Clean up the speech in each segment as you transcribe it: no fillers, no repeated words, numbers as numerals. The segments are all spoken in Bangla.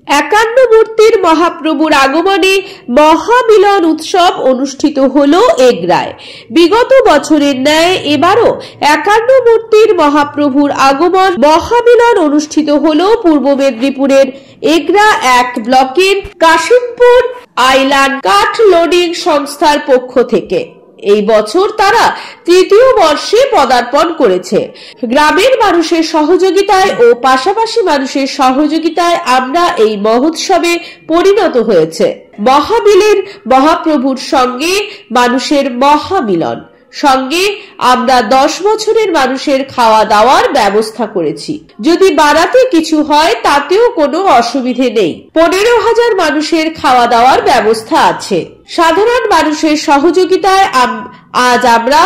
একান্ন মূর্তির মহাপ্রভুর আগমনে মহামিলন উৎসব অনুষ্ঠিত হলো এগরায়। বিগত বছরের ন্যায় এবারও একান্ন মূর্তির মহাপ্রভুর আগমন মহামিলন অনুষ্ঠিত হলো পূর্ব মেদিনীপুরের এগরা 1 ব্লকের কাশিমপুর আইল্যান্ড কাঠ লোডিং সংস্থার পক্ষ থেকে। এই বছর তারা তৃতীয় বর্ষে পদার্পণ করেছে। গ্রামের মানুষের সহযোগিতায় ও পাশাপাশি মানুষের সহযোগিতায় আমরা এই মহোৎসবে পরিণত হয়েছে। মহামিলন মহাপ্রভুর সঙ্গে মানুষের মহামিলন সঙ্গে আমরা 10 বছরের মানুষের খাওয়া দাওয়ার ব্যবস্থা করেছি। যদি বাড়াতে কিছু হয় তাতেও কোনো অসুবিধে নেই। 15,000 মানুষের খাওয়া দাওয়ার ব্যবস্থা আছে। সাধারণ মানুষের সহযোগিতায় আজ আমরা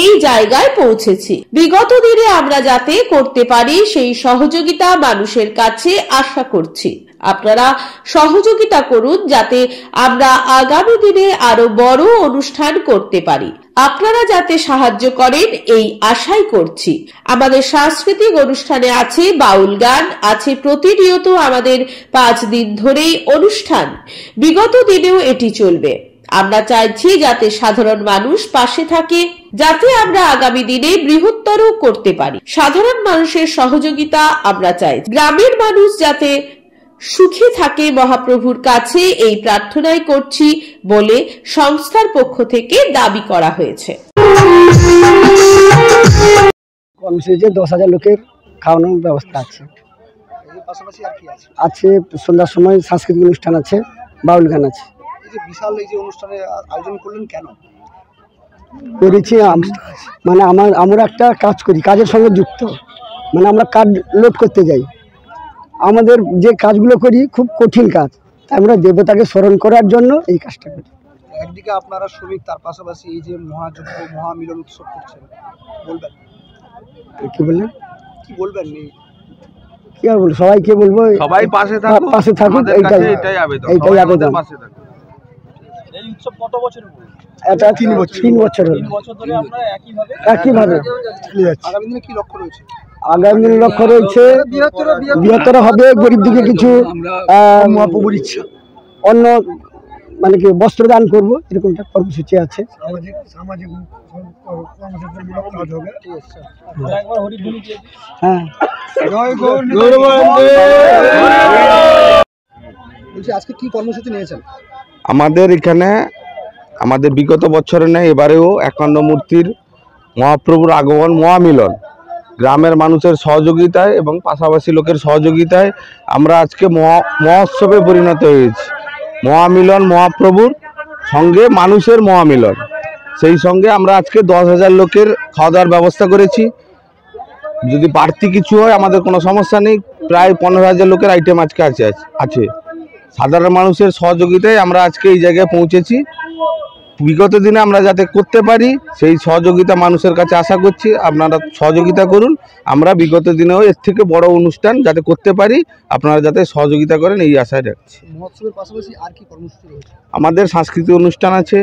এই জায়গায় পৌঁছেছি। বিগত দিনে আমরা যাতে করতে পারি সেই সহযোগিতা মানুষের কাছে আশা করছি। আপনারা সহযোগিতা করুন যাতে আমরা আগামী দিনে আরো বড় অনুষ্ঠান করতে পারি। আপনারা যাতে সাহায্য করেন এই আশাই করছি। আমাদের সাংস্কৃতিক অনুষ্ঠানে আছে বাউল গান, আছে প্রতিনিয়ত আমাদের 5 দিন ধরেই অনুষ্ঠান। বিগত দিনেও এটি চলবে। আমরা চাইছি যাতে সাধারণ মানুষ পাশে থাকে, যাতে আমরা আগামী দিনে বৃহত্তর করতে পারি। সাধারণ মানুষের সহযোগিতা আমরা চাই। গ্রামের মানুষ যাতে সুখে থাকে মহাপ্রভুর কাছে এই প্রার্থনাই করছি বলে সংস্থার পক্ষ থেকে দাবি করা হয়েছে। কর্মসূচিতে 10,000 লোকের খাওয়ানোর ব্যবস্থা আছে। আছে সন্ধ্যার সময় সাংস্কৃতিক অনুষ্ঠান আছে, বাউল গান আছে। বিশাল এই যে অনুষ্ঠানে আয়োজন করলেন কেন? করেছি মানে আমরা একটা কাজ করি, কাজের সঙ্গে যুক্ত, মানে আমরা কাজ লোড করতে যাই। আমাদের যে কাজগুলো করি খুব কঠিন কাজ, তাই আমরা দেবতাকে স্মরণ করার জন্য এই কাজটা করি। একদিকে আপনারা শ্রমিক, তার পাশাপাশি এই যে মহাযজ্ঞ মহামিলন উৎসব করছেন, বলবেন কি বললেন? কি বলবেন? কি আর বলবো, সবাইকে বলবো সবাই পাশে থাকুক, এইটাই আবেদন। এই উৎসব কত বছর? এটা 3 বছর। 3 বছর হলো। 3 বছর ধরে আপনারা একইভাবে চলে যাচ্ছে। আগামী দিনে কি লক্ষ্য রয়েছে? আগামী দিনে লক্ষ্য রয়েছে বৃহত্তর হবে, গরিব দিকে কিছু মহাপ্রভুর ইচ্ছা অন্য মানে কি বস্ত্র দান করবো, এরকম একটা কর্মসূচি আছে। হ্যাঁ, আজকে কি কর্মসূচি নিয়েছেন? আমাদের এখানে আমাদের বিগত বছরে নেই, এবারেও 51 মূর্তির মহাপ্রভুর আগমন মহামিলন গ্রামের মানুষের সহযোগিতায় এবং পাশাপাশি লোকের সহযোগিতায় আমরা আজকে মহোৎসবে পরিণত হয়েছি। মহামিলন মহাপ্রভুর সঙ্গে মানুষের মহামিলন, সেই সঙ্গে আমরা আজকে 10,000 লোকের খাওয়া দাওয়ার ব্যবস্থা করেছি। যদি বাড়তি কিছু হয় আমাদের কোনো সমস্যা নেই। প্রায় 15,000 লোকের আইটেম আজকে আছে। সাধারণ মানুষের সহযোগিতায় আমরা আজকে এই জায়গায় পৌঁছেছি। বিগত দিনে আমরা যাতে করতে পারি সেই সহযোগিতা মানুষের কাছে আশা করছি। আপনারা সহযোগিতা করুন, আমরা বিগত দিনেও এর থেকে বড় অনুষ্ঠান যাতে করতে পারি, আপনারা যাতে সহযোগিতা করেন এই আশায় রাখছি। মহোৎসবের পাশাপাশি আর কি কর্মসূচি রয়েছে? আমাদের সাংস্কৃতিক অনুষ্ঠান আছে,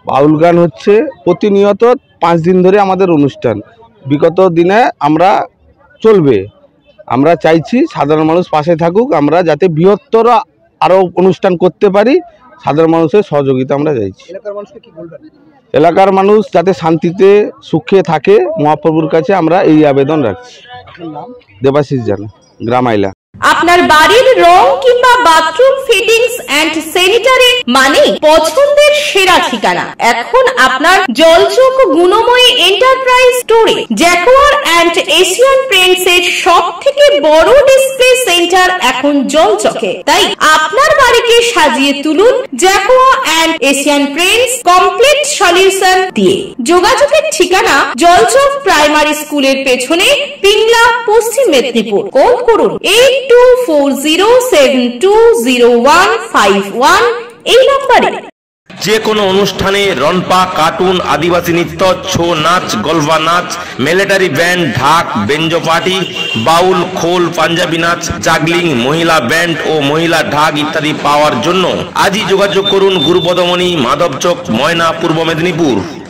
বাউল গান হচ্ছে, প্রতিনিয়ত 5 দিন ধরে আমাদের অনুষ্ঠান বিগত দিনে আমরা চলবে। আমরা চাইছি সাধারণ মানুষ পাশে থাকুক, আমরা যাতে বৃহত্তর আরও অনুষ্ঠান করতে পারি, সাধারণ মানুষের সহযোগিতা আমরা চাইছি। এলাকার মানুষকে কি বলবেন? এলাকার মানুষ যাতে শান্তিতে সুখে থাকে মহাপ্রভুর কাছে আমরা এই আবেদন রাখছি। দেবাশিস জানা, গ্রাম আইলা। আপনার বাড়ির রং কিংবা বাথরুম ফিটিংস এন্ড স্যানিটারি মানে পছন্দের সেরা ঠিকানা এখন আপনার জলচক গুণময়ী এন্টারপ্রাইজ স্টোরে। জ্যাকোয়ার এন্ড এশিয়ান পেইন্টস এর সবথেকে বড় ডিসপ্লে সেন্টার এখন জলচকে। তাই আপনার বাড়িকে সাজিয়ে তুলুন Jaquar and Asian Paints complete solution দিয়ে। যোগাযোগের ঠিকানা জলচক প্রাইমারি স্কুলের পেছনে, পিংলা, পশ্চিম মেদিনীপুর। কল করুন 8240720151 এই নম্বরে। যে কোনো অনুষ্ঠানে রনপা, কার্টুন, আদিবাসী নৃত্য, ছৌ নাচ, গলফা নাচ, মিলিটারি ব্যান্ড, ঢাক, বেঞ্জো পার্টি, বাউল, খোল, পাঞ্জাবি নাচ, জাগলিং, মহিলা ব্যান্ড ও মহিলা ঢাক ইত্যাদি পাওয়ার জন্য আজই যোগাযোগ করুন গুরুপদমণি, মাধবচক, ময়না, পূর্ব মেদিনীপুর।